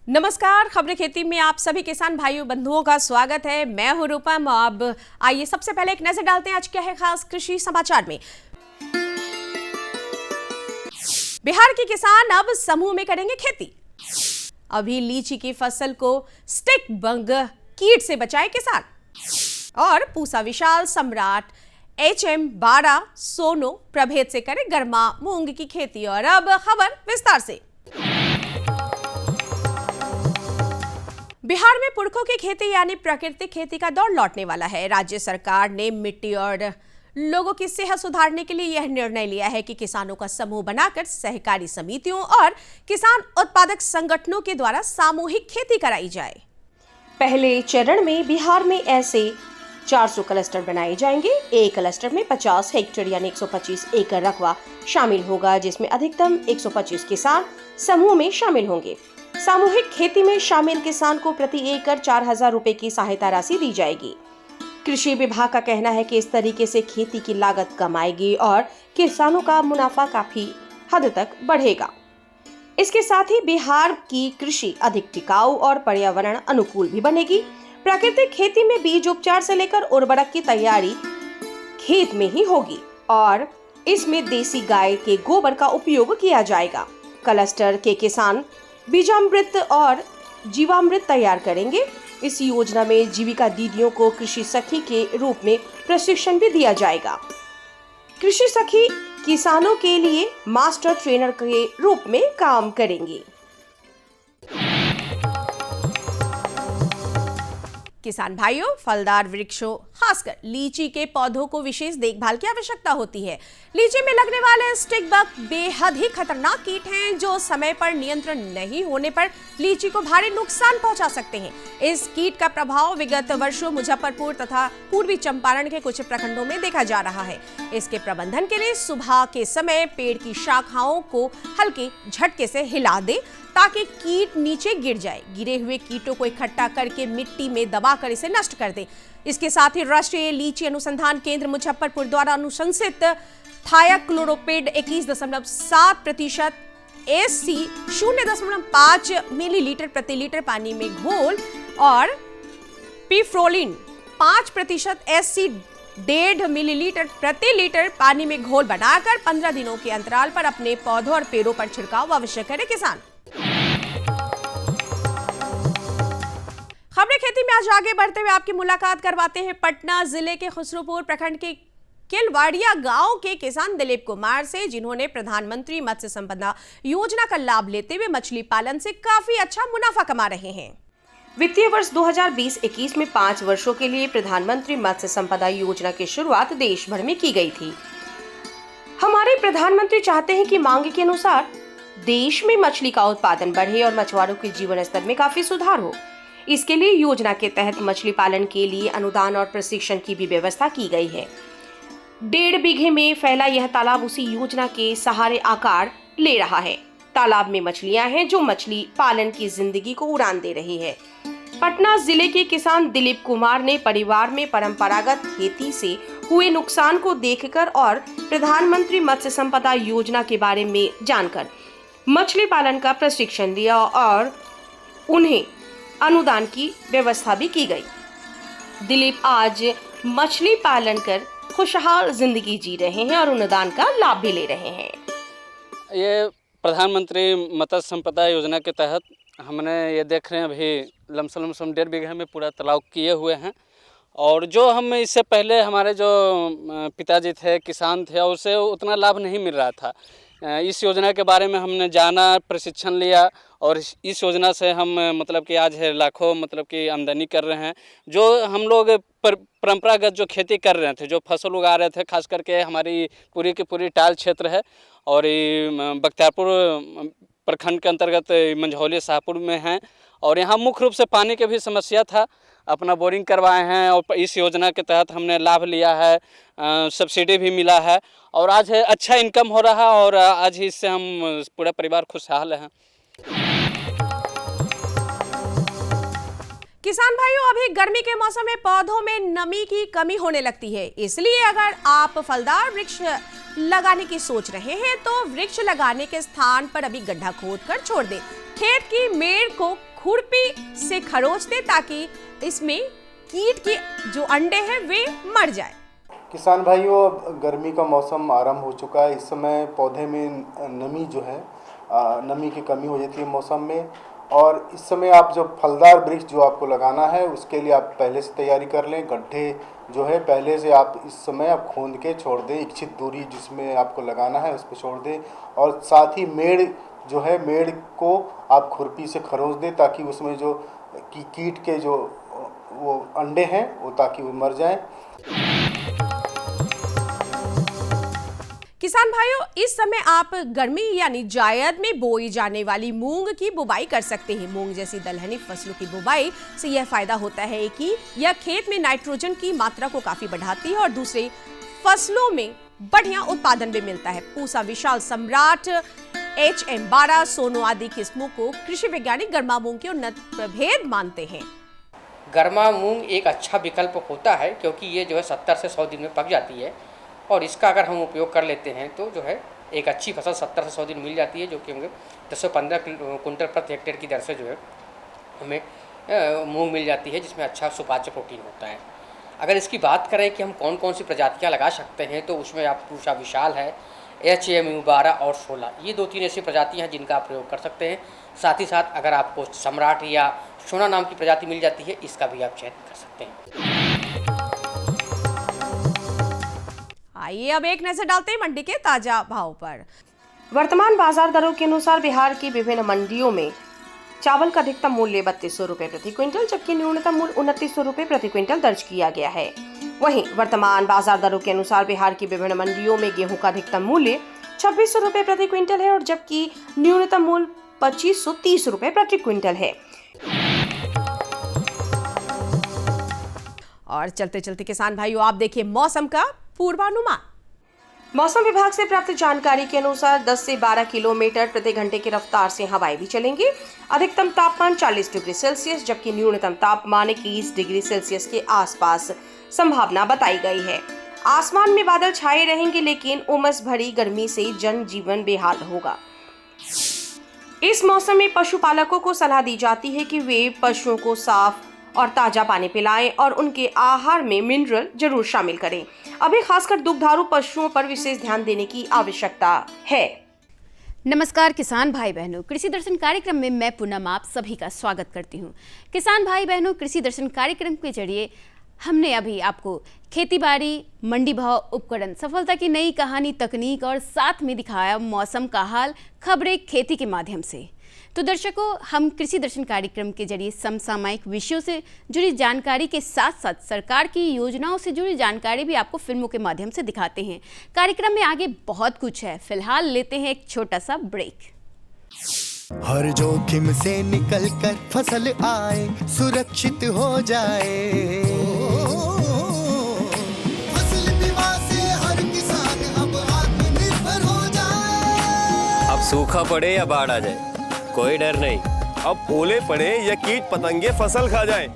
नमस्कार, खबरें खेती में आप सभी किसान भाइयों बंधुओं का स्वागत है। मैं हूं रूपम। अब आइए सबसे पहले एक नजर डालते हैं आज क्या है खास कृषि समाचार में। बिहार के किसान अब समूह में करेंगे खेती। अभी लीची की फसल को स्टिक बग कीट से बचाए किसान। और पूसा विशाल सम्राट HM12 सोनो प्रभेद से करे गर्मा मूंग की खेती। और अब खबर विस्तार से। बिहार में पुरखों की खेती यानी प्राकृतिक खेती का दौर लौटने वाला है। राज्य सरकार ने मिट्टी और लोगों की सेहत सुधारने के लिए यह निर्णय लिया है कि किसानों का समूह बनाकर सहकारी समितियों और किसान उत्पादक संगठनों के द्वारा सामूहिक खेती कराई जाए। पहले चरण में बिहार में ऐसे 400 क्लस्टर बनाए जाएंगे। एक क्लस्टर में 50 हेक्टेयर यानी 125 एकड़ रकबा शामिल होगा, जिसमें अधिकतम 125 किसान समूह में शामिल होंगे। सामूहिक खेती में शामिल किसान को प्रति एकड़ 4,000 रुपए की सहायता राशि दी जाएगी। कृषि विभाग का कहना है कि इस तरीके से खेती की लागत कम आएगी और किसानों का मुनाफा काफी हद तक बढ़ेगा। इसके साथ ही बिहार की कृषि अधिक टिकाऊ और पर्यावरण अनुकूल भी बनेगी। प्राकृतिक खेती में बीज उपचार से लेकर उर्वरक की तैयारी खेत में ही होगी और इसमें देसी गाय के गोबर का उपयोग किया जाएगा। क्लस्टर के किसान बीजामृत और जीवामृत तैयार करेंगे। इस योजना में जीविका दीदियों को कृषि सखी के रूप में प्रशिक्षण भी दिया जाएगा। कृषि सखी किसानों के लिए मास्टर ट्रेनर के रूप में काम करेंगी। किसान भाइयों, फलदार वृक्षों खासकर लीची के पौधों को विशेष देखभाल की आवश्यकता होती है। लीची में लगने वाले स्टिक बग बेहद ही खतरनाक कीट हैं जो समय पर नियंत्रण नहीं होने पर लीची को भारी नुकसान पहुंचा सकते हैं। इस कीट का प्रभाव विगत वर्षों मुजफ्फरपुर तथा पूर्वी चंपारण के कुछ प्रखंडों में देखा जा रहा है। इसके प्रबंधन के लिए सुबह के समय पेड़ की शाखाओं को हल्के झटके से हिला दे ताकि कीट नीचे गिर जाए। गिरे हुए कीटों को इकट्ठा करके मिट्टी में दबाकर इसे नष्ट कर दे। इसके साथ ही राष्ट्रीय लीची अनुसंधान केंद्र मुजफ्फरपुर द्वारा अनुशंसित थायाक्लोरोपिड 21.7% SC 0.5 मिलीलीटर प्रति लीटर पानी में घोल और पिफ्रोलिन 5% SC 1.5 मिलीलीटर प्रति लीटर पानी में घोल बनाकर 15 दिनों के अंतराल पर अपने पौधों और पेड़ों पर छिड़काव अवश्य करे किसान। खबरें खेती में आज आगे बढ़ते हुए आपकी मुलाकात करवाते हैं पटना जिले के खुसरूपुर प्रखंड के केलवाड़िया गांव के किसान दिलीप कुमार से, जिन्होंने प्रधानमंत्री मत्स्य संपदा योजना का लाभ लेते हुए मछली पालन से काफी अच्छा मुनाफा कमा रहे हैं। वित्तीय वर्ष 2020-21 में 5 वर्षों के लिए प्रधानमंत्री मत्स्य संपदा योजना की शुरुआत देश भर में की गई थी। हमारे प्रधानमंत्री चाहते हैं कि मांग के अनुसार देश में मछली का उत्पादन बढ़े और मछुआरों के जीवन स्तर में काफी सुधार हो। इसके लिए योजना के तहत मछली पालन के लिए अनुदान और प्रशिक्षण की भी व्यवस्था की गई है। 1.5 बीघे में फैला यह तालाब उसी योजना के सहारे आकार ले रहा है। तालाब में मछलियां हैं जो मछली पालन की जिंदगी को उड़ान दे रही है। पटना जिले के किसान दिलीप कुमार ने परिवार में परंपरागत खेती से हुए नुकसान को देखकर और प्रधानमंत्री मत्स्य संपदा योजना के बारे में जानकर मछली पालन का प्रशिक्षण लिया और उन्हें अनुदान की व्यवस्था भी की गई। दिलीप आज मछली पालन कर खुशहाल जिंदगी जी रहे हैं और अनुदान का लाभ भी ले रहे हैं। ये प्रधानमंत्री मत्स्य संपदा योजना के तहत हमने ये देख रहे हैं अभी लमसम 1.5 बीघे में पूरा तालाब किए हुए हैं। और जो हम इससे पहले हमारे जो पिताजी थे किसान थे उससे उतना लाभ नहीं मिल रहा था। इस योजना के बारे में हमने जाना, प्रशिक्षण लिया और इस योजना से हम मतलब कि आज है लाखों मतलब कि आमदनी कर रहे हैं। जो हम लोग परंपरागत जो खेती कर रहे थे, जो फसल उगा रहे थे, खास करके हमारी पूरी की पूरी टाल क्षेत्र है और बख्तियारपुर प्रखंड के अंतर्गत मंझौली शाहपुर में हैं और यहाँ मुख्य रूप से पानी की भी समस्या था। अपना बोरिंग करवाए हैं और इस योजना के तहत हमने लाभ लिया है, सब्सिडी भी मिला है और आज अच्छा इनकम हो रहा है और आज इससे हम पूरा परिवार खुशहाल हैं। किसान भाइयों, अभी गर्मी के मौसम में पौधों में नमी की कमी होने लगती है। इसलिए अगर आप फलदार वृक्ष लगाने की सोच रहे हैं तो वृक्ष लगाने के स्थान पर अभी गड्ढा खोदकर छोड़ दें। खेत की मेड़ को खुरपी से खरोच दें ताकि इसमें कीट के जो अंडे हैं वे मर जाए। किसान भाइयों, गर्मी का मौसम आरंभ हो चुका है। इस समय पौधे में नमी जो है नमी की कमी हो जाती है मौसम में, और इस समय आप जो फलदार वृक्ष जो आपको लगाना है उसके लिए आप पहले से तैयारी कर लें। गड्ढे जो है पहले से आप इस समय आप खोद के छोड़ दें, इच्छित दूरी जिसमें आपको लगाना है उस पर छोड़ दें, और साथ ही मेड़ जो है मेड़ को आप खुरपी से खरोच दें ताकि उसमें जो कीट के जो वो अंडे हैं वो ताकि वो मर जाएं। किसान भाइयों, इस समय आप गर्मी यानी जायद में बोई जाने वाली मूंग की बुवाई कर सकते हैं। मूंग जैसी दलहनी फसलों की बुवाई से यह फायदा होता है कि यह खेत में नाइट्रोजन की मात्रा को काफी बढ़ाती है और दूसरे फसलों में बढ़िया उत्पादन भी मिलता है। पूसा विशाल, सम्राट, HM12, सोनो आदि किस्मों को कृषि वैज्ञानिक गर्मा मूंग के उन्नत प्रभेद मानते हैं। गर्मा मूंग एक अच्छा विकल्प होता है क्योंकि ये जो है 70 से 100 दिन में पक जाती है, और इसका अगर हम उपयोग कर लेते हैं तो जो है एक अच्छी फसल 70 से 100 दिन मिल जाती है, जो कि हमें 10 से 15 कुंटल प्रति हेक्टेयर की दर से जो है हमें मूंग मिल जाती है, जिसमें अच्छा सुपाच्य प्रोटीन होता है। अगर इसकी बात करें कि हम कौन कौन सी प्रजातियां लगा सकते हैं तो उसमें आप पूषा विशाल है, HM12 और 16, ये 2-3 ऐसी प्रजातियाँ हैं जिनका आप प्रयोग कर सकते हैं। साथ ही साथ अगर आपको सम्राट या सोना नाम की प्रजाति मिल जाती है, इसका भी आप चयन कर सकते हैं। आइए अब एक नजर डालते हैं मंडी के ताजा भाव पर। वर्तमान बाजार दरों के अनुसार बिहार की विभिन्न मंडियों में चावल का अधिकतम मूल्य 3200 रुपए प्रति क्विंटल जबकि न्यूनतम मूल्य 2900 रुपए प्रति क्विंटल दर्ज किया गया है। वहीं वर्तमान बाजार दरों के अनुसार बिहार की विभिन्न मंडियों में गेहूं का अधिकतम मूल्य 2600 रुपए प्रति क्विंटल है और जबकि न्यूनतम मूल्य 2530 रुपए प्रति क्विंटल है। और चलते चलते किसान भाइयों, आप देखिए मौसम का पूर्वानुमान। मौसम विभाग से प्राप्त जानकारी के अनुसार 10 से 12 किलोमीटर प्रति घंटे की रफ्तार से हवाएं भी चलेंगी। अधिकतम तापमान 40 डिग्री सेल्सियस जबकि न्यूनतम तापमान 21 डिग्री सेल्सियस के आसपास संभावना बताई गई है। आसमान में बादल छाए रहेंगे लेकिन उमस भरी गर्मी से जनजीवन बेहाल होगा। इस मौसम में पशुपालकों को सलाह दी जाती है कि वे पशुओं को साफ और ताजा पानी पिलाएं और उनके आहार में मिनरल जरूर शामिल करें। अभी खासकर दुग्धारू पशुओं पर विशेष ध्यान देने की आवश्यकता है। नमस्कार किसान भाई बहनों, कृषि दर्शन कार्यक्रम में मैं पूनम आप सभी का स्वागत करती हूं। किसान भाई बहनों, कृषि दर्शन कार्यक्रम के जरिए हमने अभी आपको खेती-बाड़ी, मंडी भाव, उपकरण, सफलता की नई कहानी, तकनीक और साथ में दिखाया मौसम का हाल, खबरें खेती के माध्यम से। तो दर्शकों, हम कृषि दर्शन कार्यक्रम के जरिए समसामयिक विषयों से जुड़ी जानकारी के साथ साथ सरकार की योजनाओं से जुड़ी जानकारी भी आपको फिल्मों के माध्यम से दिखाते हैं। कार्यक्रम में आगे बहुत कुछ है, फिलहाल लेते हैं एक छोटा सा ब्रेक। हर जोखिम से निकल कर फसल आए, सुरक्षित हो जाए, फसल बीमा से हर किसान अब आत्मनिर्भर हो जाए। अब सूखा पड़े या बाढ़ आ जाए कोई डर नहीं, अब ओले पड़े या कीट पतंगे फसल खा जाए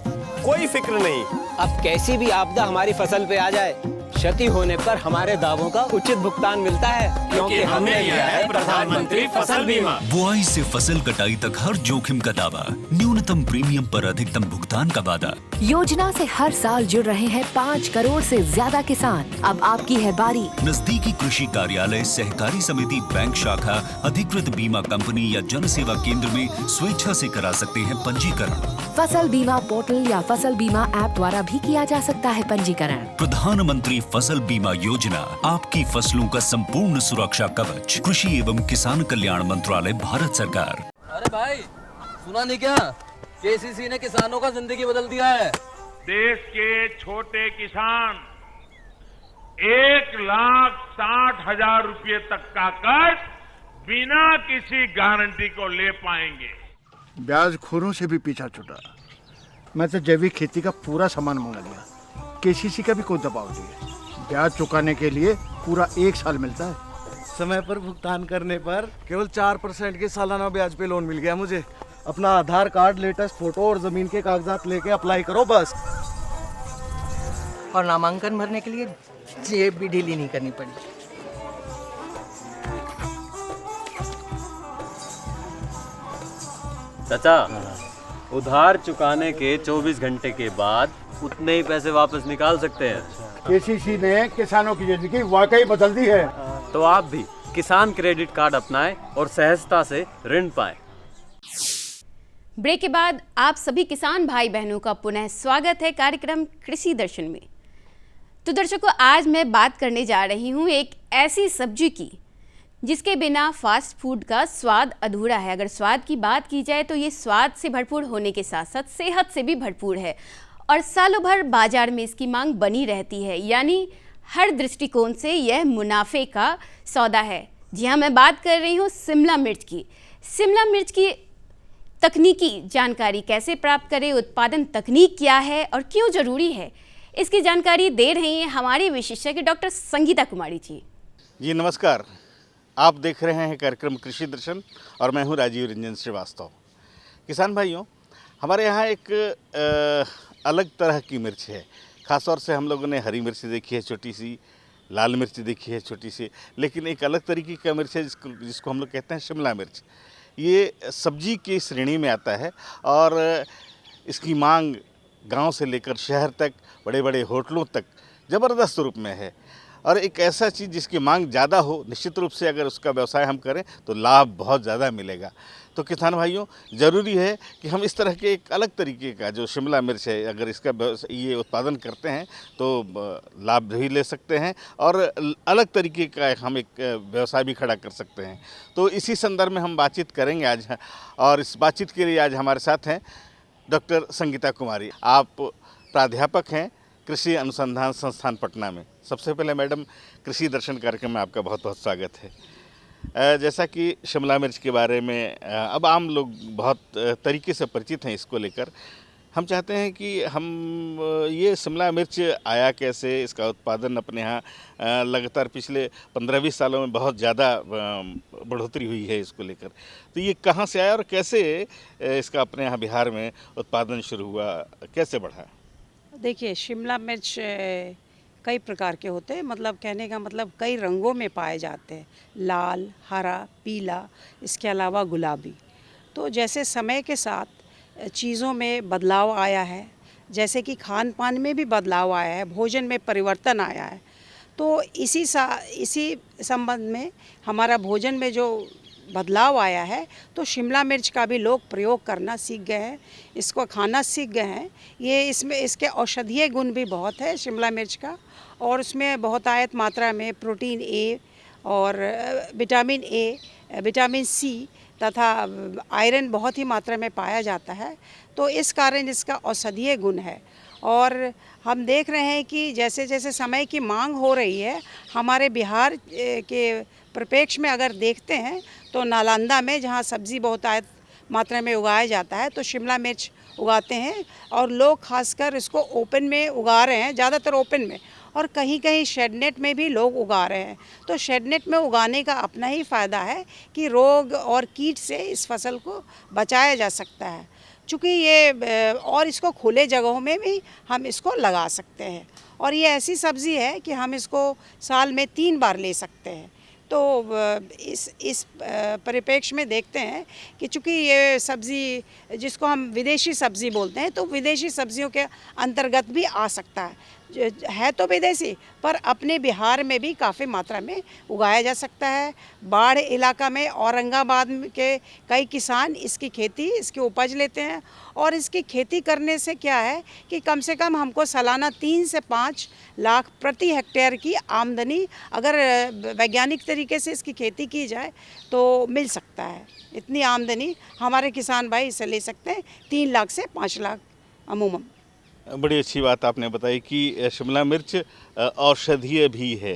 कोई फिक्र नहीं। अब कैसी भी आपदा हमारी फसल पे आ जाए, क्षति होने पर हमारे दावों का उचित भुगतान मिलता है क्योंकि हमने लिया है प्रधानमंत्री फसल बीमा। बुआई से फसल कटाई तक हर जोखिम का दावा, न्यूनतम प्रीमियम पर अधिकतम भुगतान का वादा। योजना से हर साल जुड़ रहे हैं 5 करोड़ से ज्यादा किसान। अब आपकी है बारी। नजदीकी कृषि कार्यालय, सहकारी समिति, बैंक शाखा, अधिकृत बीमा कंपनी या जन सेवा केंद्र में स्वेच्छा से करा सकते हैं पंजीकरण। फसल बीमा पोर्टल या फसल बीमा ऐप द्वारा भी किया जा सकता है पंजीकरण। प्रधानमंत्री फसल बीमा योजना, आपकी फसलों का संपूर्ण सुरक्षा कवच। कृषि एवं किसान कल्याण मंत्रालय, भारत सरकार। अरे भाई, सुना नहीं क्या? KCC ने किसानों का जिंदगी बदल दिया है। देश के छोटे किसान 1,60,000 रुपये तक का कर्ज बिना किसी गारंटी को ले पाएंगे। ब्याज खोरों से भी पीछा छूटा। मैं तो जैविक खेती का पूरा सामान मंगा लिया। KCC का भी कोई दबाव नहीं है। ब्याज चुकाने के लिए पूरा 1 साल मिलता है। समय पर भुगतान करने पर केवल 4% के सालाना ब्याज पे लोन मिल गया मुझे। अपना आधार कार्ड, लेटेस्ट फोटो और ज़मीन के कागजात लेके अप्लाई करो बस। और नामांकन भरने के लिए जेब भी ढीली नहीं करनी पड़ी। चाचा, उधार चुकाने के 24 घंटे के बाद उतने ही पैसे वापस निकाल सकते हैं। केसीसी ने किसानों की जिंदगी वाकई बदल दी है। तो आप भी किसान क्रेडिट कार्ड अपनाएं और सहजता से ऋण पाएं। ब्रेक के बाद आप सभी किसान भाई बहनों का पुनः स्वागत है कार्यक्रम कृषि दर्शन में। तो दर्शकों, आज मैं बात करने जा रही हूँ एक ऐसी सब्जी की जिसके बिना फास्ट फूड का स्वाद अधूरा है। अगर स्वाद की बात की जाए तो ये स्वाद से भरपूर होने के साथ साथ सेहत से भी भरपूर है और सालों भर बाजार में इसकी मांग बनी रहती है, यानी हर दृष्टिकोण से यह मुनाफे का सौदा है। जी हाँ, मैं बात कर रही हूँ शिमला मिर्च की। शिमला मिर्च की तकनीकी जानकारी कैसे प्राप्त करें, उत्पादन तकनीक क्या है और क्यों ज़रूरी है, इसकी जानकारी दे रही हैं हमारी विशेषज्ञ डॉक्टर संगीता कुमारी जी। जी नमस्कार, आप देख रहे हैं कार्यक्रम कृषि दर्शन और मैं हूं राजीव रंजन श्रीवास्तव। किसान भाइयों, हमारे यहाँ एक अलग तरह की मिर्च है। ख़ासतौर से हम लोगों ने हरी मिर्च देखी है छोटी सी, लाल मिर्च देखी है छोटी सी, लेकिन एक अलग तरीके का मिर्च है जिसको हम लोग कहते हैं शिमला मिर्च। ये सब्जी की श्रेणी में आता है और इसकी मांग गांव से लेकर शहर तक, बड़े बड़े होटलों तक ज़बरदस्त रूप में है। और एक ऐसा चीज़ जिसकी मांग ज़्यादा हो, निश्चित रूप से अगर उसका व्यवसाय हम करें तो लाभ बहुत ज़्यादा मिलेगा। तो किसान भाइयों, ज़रूरी है कि हम इस तरह के एक अलग तरीके का जो शिमला मिर्च है, अगर इसका ये उत्पादन करते हैं तो लाभ भी ले सकते हैं और अलग तरीके का हम एक व्यवसाय भी खड़ा कर सकते हैं। तो इसी संदर्भ में हम बातचीत करेंगे आज, और इस बातचीत के लिए आज हमारे साथ हैं डॉक्टर संगीता कुमारी। आप प्राध्यापक हैं कृषि अनुसंधान संस्थान पटना में। सबसे पहले मैडम, कृषि दर्शन कार्यक्रम में आपका बहुत बहुत स्वागत है। जैसा कि शिमला मिर्च के बारे में अब आम लोग बहुत तरीके से परिचित हैं इसको लेकर, हम चाहते हैं कि हम ये शिमला मिर्च आया कैसे, इसका उत्पादन अपने यहाँ लगातार पिछले 15-20 सालों में बहुत ज़्यादा बढ़ोतरी हुई है इसको लेकर। तो ये कहाँ से आया और कैसे इसका अपने यहाँ बिहार में उत्पादन शुरू हुआ, कैसे बढ़ा? देखिए, शिमला मिर्च कई प्रकार के होते हैं, मतलब कहने का मतलब कई रंगों में पाए जाते हैं, लाल, हरा, पीला, इसके अलावा गुलाबी। तो जैसे समय के साथ चीज़ों में बदलाव आया है, जैसे कि खान पान में भी बदलाव आया है, भोजन में परिवर्तन आया है, तो इसी संबंध में हमारा भोजन में जो बदलाव आया है तो शिमला मिर्च का भी लोग प्रयोग करना सीख गए हैं, इसको खाना सीख गए हैं। ये इसमें इसके औषधीय गुण भी बहुत है शिमला मिर्च का, और उसमें बहुत आयत मात्रा में प्रोटीन ए और विटामिन ए, विटामिन सी तथा आयरन बहुत ही मात्रा में पाया जाता है। तो इस कारण इसका औषधीय गुण है। और हम देख रहे हैं कि जैसे जैसे समय की मांग हो रही है, हमारे बिहार के परिप्रेक्ष्य में अगर देखते हैं तो नालंदा में जहाँ सब्ज़ी बहुत आयत मात्रा में उगाया जाता है तो शिमला मिर्च उगाते हैं, और लोग खासकर इसको ओपन में उगा रहे हैं, ज़्यादातर ओपन में, और कहीं कहीं शेडनेट में भी लोग उगा रहे हैं। तो शेडनेट में उगाने का अपना ही फ़ायदा है कि रोग और कीट से इस फसल को बचाया जा सकता है, चूँकि ये और इसको खुले जगहों में भी हम इसको लगा सकते हैं। और ये ऐसी सब्ज़ी है कि हम इसको साल में 3 बार ले सकते हैं। तो इस परिप्रेक्ष्य में देखते हैं कि चूँकि ये सब्ज़ी जिसको हम विदेशी सब्ज़ी बोलते हैं, तो विदेशी सब्ज़ियों के अंतर्गत भी आ सकता है तो विदेशी, पर अपने बिहार में भी काफ़ी मात्रा में उगाया जा सकता है। बाढ़ इलाका में औरंगाबाद के कई किसान इसकी उपज लेते हैं, और इसकी खेती करने से क्या है कि कम से कम हमको सालाना 3 से 5 लाख प्रति हेक्टेयर की आमदनी अगर वैज्ञानिक तरीके से इसकी खेती की जाए तो मिल सकता है। इतनी आमदनी हमारे किसान भाई इससे ले सकते हैं, 3 लाख से 5 लाख अमूमन। बड़ी अच्छी बात आपने बताई कि शिमला मिर्च औषधीय भी है,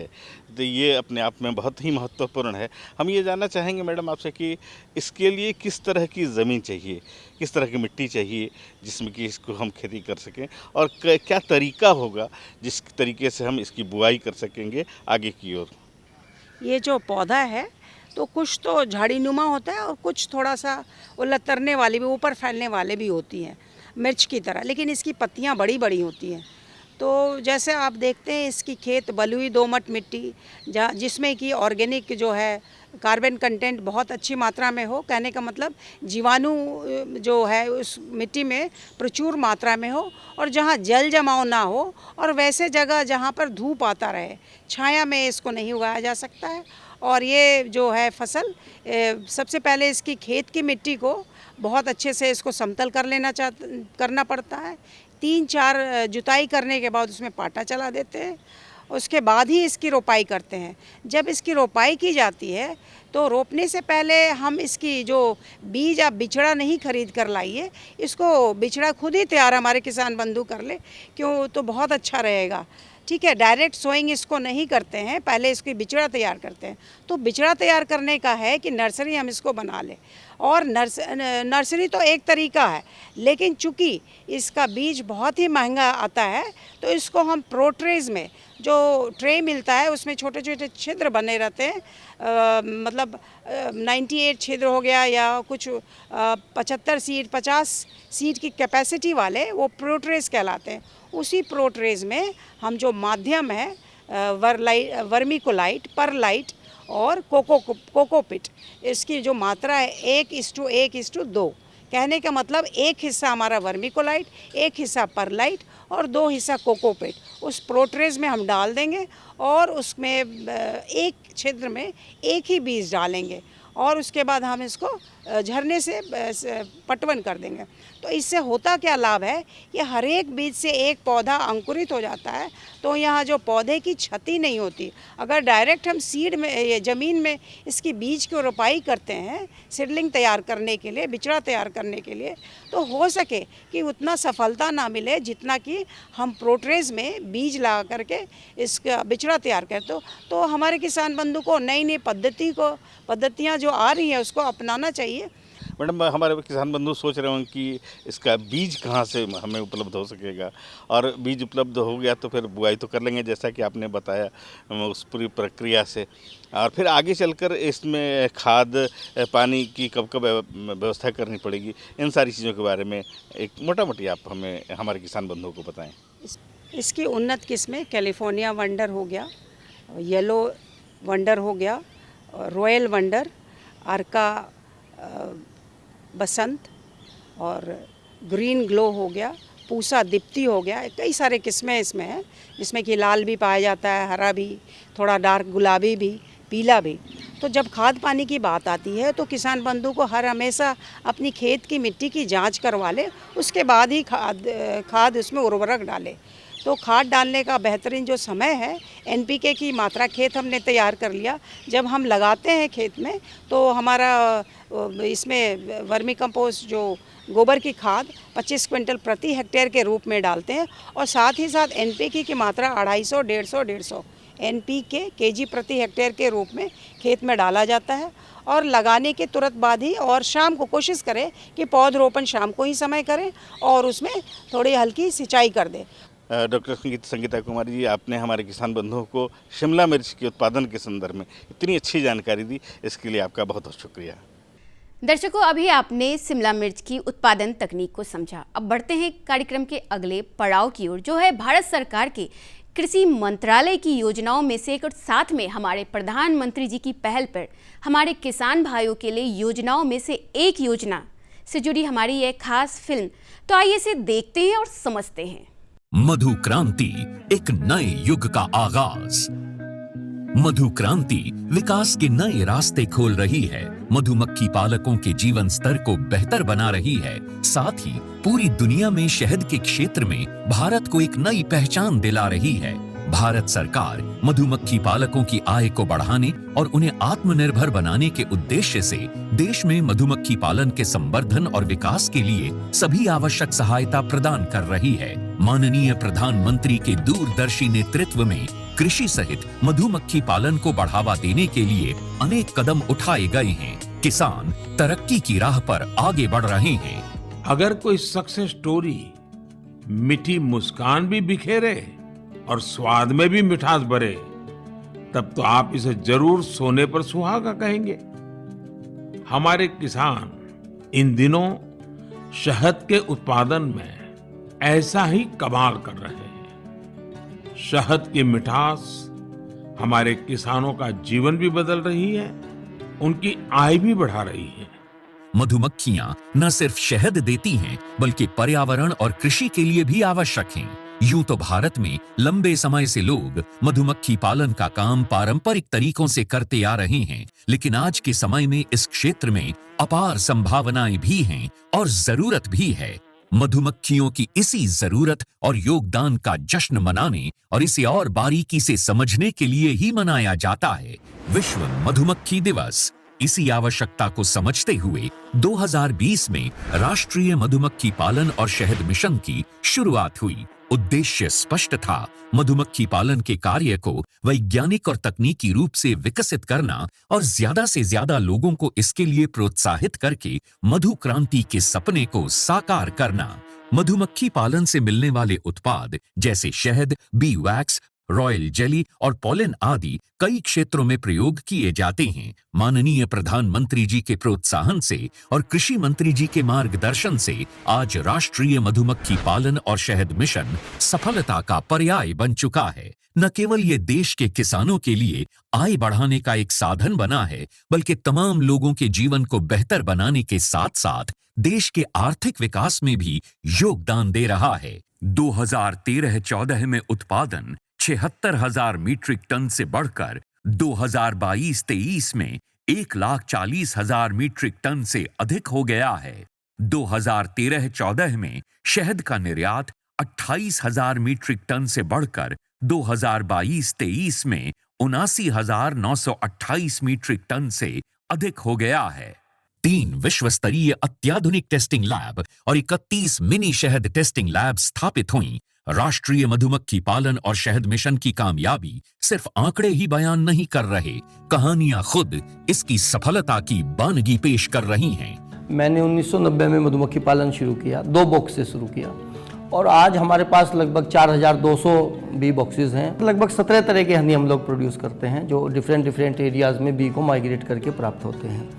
तो ये अपने आप में बहुत ही महत्वपूर्ण है। हम ये जानना चाहेंगे मैडम आपसे कि इसके लिए किस तरह की ज़मीन चाहिए, किस तरह की मिट्टी चाहिए जिसमें कि इसको हम खेती कर सकें, और क्या तरीका होगा जिस तरीके से हम इसकी बुआई कर सकेंगे आगे की ओर? ये जो पौधा है तो कुछ तो झाड़ीनुमा होता है और कुछ थोड़ा सा वो लतरने वाली भी, ऊपर फैलने वाले भी होती हैं मिर्च की तरह, लेकिन इसकी पत्तियां बड़ी बड़ी होती हैं। तो जैसे आप देखते हैं इसकी खेत बलुई दोमट मिट्टी जहाँ जिसमें कि ऑर्गेनिक जो है कार्बन कंटेंट बहुत अच्छी मात्रा में हो, कहने का मतलब जीवाणु जो है उस मिट्टी में प्रचुर मात्रा में हो, और जहाँ जल जमाव ना हो, और वैसे जगह जहाँ पर धूप आता रहे, छाया में इसको नहीं उगाया जा सकता है। और ये जो है फसल सबसे पहले इसकी खेत की मिट्टी को बहुत अच्छे से इसको समतल करना पड़ता है। 3-4 जुताई करने के बाद उसमें पाटा चला देते हैं, उसके बाद ही इसकी रोपाई करते हैं। जब इसकी रोपाई की जाती है तो रोपने से पहले हम इसकी जो बीज आप बिचड़ा नहीं खरीद कर लाइए, इसको बिचड़ा खुद ही तैयार हमारे किसान बंधु कर ले, क्यों तो बहुत अच्छा रहेगा। ठीक है, डायरेक्ट सोइंग इसको नहीं करते हैं, पहले इसकी बिचड़ा तैयार करते हैं। तो बिचड़ा तैयार करने का है कि नर्सरी हम इसको बना लें, और नर्सरी तो एक तरीका है, लेकिन चूँकि इसका बीज बहुत ही महंगा आता है तो इसको हम प्रोट्रेज में जो ट्रे मिलता है उसमें छोटे छोटे छिद्र बने रहते हैं, मतलब 98 छिद्र हो गया या कुछ 75 सीड 50 सीड की कैपेसिटी वाले, वो प्रोट्रेज कहलाते हैं। उसी प्रोट्रेज में हम जो माध्यम है वर्मीकोलाइट, परलाइट और कोकोपिट, इसकी जो मात्रा है 1:1:2, कहने का मतलब एक हिस्सा हमारा वर्मीकोलाइट, एक हिस्सा परलाइट और 2 हिस्सा कोकोपिट उस प्रोट्रेज में हम डाल देंगे, और उसमें एक छिद्र में एक ही बीज डालेंगे, और उसके बाद हम इसको झरने से पटवन कर देंगे। तो इससे होता क्या लाभ है कि हर एक बीज से एक पौधा अंकुरित हो जाता है, तो यहाँ जो पौधे की क्षति नहीं होती। अगर डायरेक्ट हम सीड में ये ज़मीन में इसकी बीज की रोपाई करते हैं सीडलिंग तैयार करने के लिए, बिचड़ा तैयार करने के लिए, तो हो सके कि उतना सफलता ना मिले जितना कि हम प्रोट्रेज में बीज लगा करके इसका बिचड़ा तैयार करें। तो हमारे किसान बंधु को नई नई पद्धतियाँ जो आ रही हैं उसको अपनाना चाहिए। मैडम, हमारे किसान बंधु सोच रहे होंगे कि इसका बीज कहाँ से हमें उपलब्ध हो सकेगा, और बीज उपलब्ध हो गया तो फिर बुआई तो कर लेंगे जैसा कि आपने बताया उस पूरी प्रक्रिया से, और फिर आगे चलकर इसमें खाद पानी की कब व्यवस्था करनी पड़ेगी, इन सारी चीज़ों के बारे में एक मोटा मोटी आप हमें हमारे किसान बंधुओं को बताएं। इसकी उन्नत किस्में कैलिफोर्निया वंडर हो गया, येलो वंडर हो गया, रॉयल वंडर, अर्का बसंत और ग्रीन ग्लो हो गया, पूसा दीप्ति हो गया, कई सारे किस्में इसमें हैं, जिसमें कि लाल भी पाया जाता है, हरा भी, थोड़ा डार्क गुलाबी भी, पीला भी। तो जब खाद पानी की बात आती है तो किसान बंधु को हर हमेशा अपनी खेत की मिट्टी की जांच करवा ले, उसके बाद ही खाद उसमें उर्वरक डाले। तो खाद डालने का बेहतरीन जो समय है, NPK की मात्रा खेत हमने तैयार कर लिया, जब हम लगाते हैं खेत में तो हमारा इसमें वर्मी कंपोस्ट जो गोबर की खाद 25 क्विंटल प्रति हेक्टेयर के रूप में डालते हैं, और साथ ही साथ NPK की मात्रा 250-150 NPK kg प्रति हेक्टेयर के रूप में खेत में डाला जाता है। और लगाने के तुरंत बाद ही, और शाम को कोशिश करें कि पौधरोपण शाम को ही समय करें और उसमें थोड़ी हल्की सिंचाई कर दें। डॉक्टर संगीता कुमारी जी, आपने हमारे किसान बंधुओं को शिमला मिर्च के उत्पादन के संदर्भ में इतनी अच्छी जानकारी दी, इसके लिए आपका बहुत बहुत शुक्रिया। दर्शकों, अभी आपने शिमला मिर्च की उत्पादन तकनीक को समझा। अब बढ़ते हैं कार्यक्रम के अगले पड़ाव की ओर, जो है भारत सरकार के कृषि मंत्रालय की योजनाओं में से एक, और साथ में हमारे प्रधानमंत्री जी की पहल पर हमारे किसान भाइयों के लिए योजनाओं में से एक योजना से जुड़ी हमारी यह खास फिल्म। तो आइए इसे देखते हैं और समझते हैं। मधु क्रांति, एक नए युग का आगाज। मधु क्रांति विकास के नए रास्ते खोल रही है, मधुमक्खी पालकों के जीवन स्तर को बेहतर बना रही है, साथ ही पूरी दुनिया में शहद के क्षेत्र में भारत को एक नई पहचान दिला रही है। भारत सरकार मधुमक्खी पालकों की आय को बढ़ाने और उन्हें आत्मनिर्भर बनाने के उद्देश्य से देश में मधुमक्खी पालन के संवर्धन और विकास के लिए सभी आवश्यक सहायता प्रदान कर रही है। माननीय प्रधानमंत्री के दूरदर्शी नेतृत्व में कृषि सहित मधुमक्खी पालन को बढ़ावा देने के लिए अनेक कदम उठाए गए हैं। किसान तरक्की की राह पर आगे बढ़ रहे हैं। अगर कोई सक्सेस स्टोरी मीठी मुस्कान भी बिखेरे और स्वाद में भी मिठास भरे, तब तो आप इसे जरूर सोने पर सुहागा कहेंगे। हमारे किसान इन दिनों शहद के उत्पादन में ऐसा ही कमाल कर रहे हैं। शहद की मिठास हमारे किसानों का जीवन भी बदल रही है, उनकी आय भी बढ़ा रही है। मधुमक्खियां न सिर्फ शहद देती हैं, बल्कि पर्यावरण और कृषि के लिए भी आवश्यक हैं। यूं तो भारत में लंबे समय से लोग मधुमक्खी पालन का काम पारंपरिक तरीकों से करते आ रहे हैं, लेकिन आज के समय में इस क्षेत्र में अपार संभावनाएं भी हैं और जरूरत भी है। मधुमक्खियों की इसी जरूरत और योगदान का जश्न मनाने और इसे और बारीकी से समझने के लिए ही मनाया जाता है विश्व मधुमक्खी दिवस। इसी आवश्यकता को समझते हुए 2020 में राष्ट्रीय मधुमक्खी पालन और शहद मिशन की शुरुआत हुई। उद्देश्य स्पष्ट था, मधुमक्खी पालन के कार्य को वैज्ञानिक और तकनीकी रूप से विकसित करना और ज्यादा से ज्यादा लोगों को इसके लिए प्रोत्साहित करके मधु क्रांति के सपने को साकार करना। मधुमक्खी पालन से मिलने वाले उत्पाद जैसे शहद, बी वैक्स, रॉयल जेली और पॉलन आदि कई क्षेत्रों में प्रयोग किए जाते हैं। माननीय प्रधानमंत्री जी के प्रोत्साहन से और कृषि मंत्री जी के मार्गदर्शन से आज राष्ट्रीय मधुमक्खी पालन और शहद मिशन सफलता का पर्याय बन चुका है। न केवल ये देश के किसानों के लिए आय बढ़ाने का एक साधन बना है, बल्कि तमाम लोगों के जीवन को बेहतर बनाने के साथ साथ देश के आर्थिक विकास में भी योगदान दे रहा है। 2013-14 में उत्पादन 76,000 मीट्रिक टन से बढ़कर 2022-23 में 1,40,000 मीट्रिक टन से अधिक हो गया है। 2013-14 में शहद का निर्यात 28,000 मीट्रिक टन से बढ़कर 2022-23 में 79,928 मीट्रिक टन से अधिक हो गया है। 3 विश्व स्तरीय अत्याधुनिक टेस्टिंग लैब और 31 मिनी शहद टेस्टिंग लैब स्थापित हुई। राष्ट्रीय मधुमक्खी पालन और शहद मिशन की कामयाबी सिर्फ आंकड़े ही बयान नहीं कर रहे, कहानियां खुद इसकी सफलता की बानगी पेश कर रही हैं। मैंने 1990 में मधुमक्खी पालन शुरू किया, 2 बॉक्स से शुरू किया और आज हमारे पास लगभग 4,200 बी बॉक्सेस हैं। लगभग 17 तरह के हनी हम लोग प्रोड्यूस करते हैं, जो डिफरेंट एरियाज़ में बी को माइग्रेट करके प्राप्त होते हैं।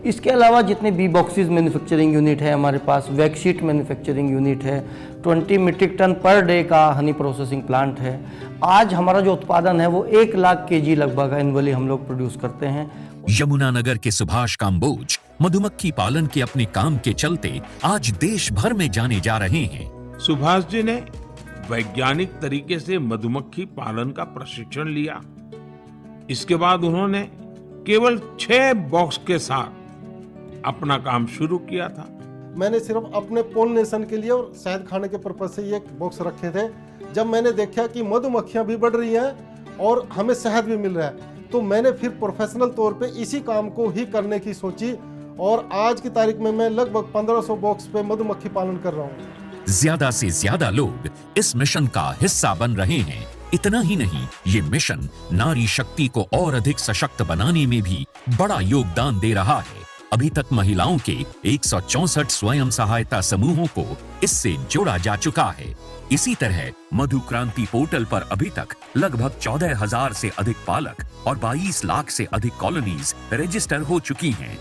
इसके अलावा जितने बी बॉक्सेस मैन्युफैक्चरिंग यूनिट है हमारे पास, वैक्सीट मैन्युफैक्चरिंग यूनिट है, 20 मीट्रिक टन पर डे का हनी प्रोसेसिंग प्लांट है। आज हमारा जो उत्पादन है वो 1 लाख केजी लगभग एनुअली हम लोग प्रोड्यूस करते हैं। यमुनानगर के सुभाष काम्बोज मधुमक्खी पालन के अपने काम के चलते आज देश भर में जाने जा रहे हैं। सुभाष जी ने वैज्ञानिक तरीके से मधुमक्खी पालन का प्रशिक्षण लिया। इसके बाद उन्होंने केवल 6 बॉक्स के साथ अपना काम शुरू किया था। मैंने सिर्फ अपने पोलिनेशन के लिए और शहद खाने के पर्पज से ये बॉक्स रखे थे। जब मैंने देखा कि मधुमक्खियां भी बढ़ रही हैं और हमें शहद भी मिल रहा है, तो मैंने फिर प्रोफेशनल तौर पे इसी काम को ही करने की सोची और आज की तारीख में मैं लगभग 1500 बॉक्स पे मधुमक्खी पालन कर रहा हूँ। ज्यादा से ज्यादा लोग इस मिशन का हिस्सा बन रहे हैं। इतना ही नहीं, ये मिशन नारी शक्ति को और अधिक सशक्त बनाने में भी बड़ा योगदान दे रहा है। अभी तक महिलाओं के 164 स्वयं सहायता समूहों को इससे जोड़ा जा चुका है। इसी तरह मधु क्रांति पोर्टल पर अभी तक लगभग 14,000 से अधिक पालक और 22 लाख से अधिक कॉलोनीज रजिस्टर हो चुकी हैं।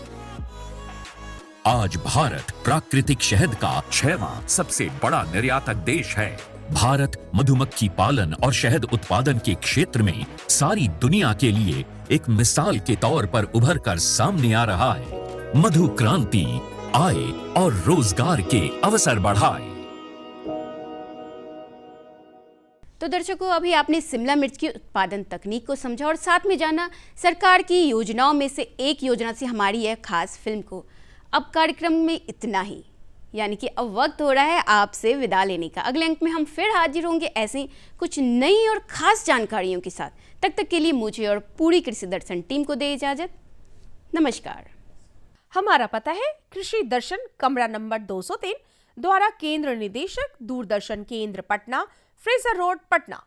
आज भारत प्राकृतिक शहद का 6वां सबसे बड़ा निर्यातक देश है। भारत मधुमक्खी पालन और शहद उत्पादन के क्षेत्र में सारी दुनिया के लिए एक मिसाल के तौर पर उभर कर सामने आ रहा है। मधु क्रांति आय और रोजगार के अवसर बढ़ाए। तो दर्शकों, अभी आपने शिमला मिर्च की उत्पादन तकनीक को समझा और साथ में जाना सरकार की योजनाओं में से एक योजना से हमारी यह खास फिल्म को। अब कार्यक्रम में इतना ही, यानी कि अब वक्त हो रहा है आपसे विदा लेने का। अगले अंक में हम फिर हाजिर होंगे ऐसे कुछ नई और खास जानकारियों के साथ। तब तक के लिए मुझे और पूरी कृषि दर्शन टीम को दे इजाजत। नमस्कार। हमारा पता है कृषि दर्शन, कमरा नंबर 203, द्वारा केंद्र निदेशक, दूरदर्शन केंद्र पटना, फ्रेजर रोड, पटना।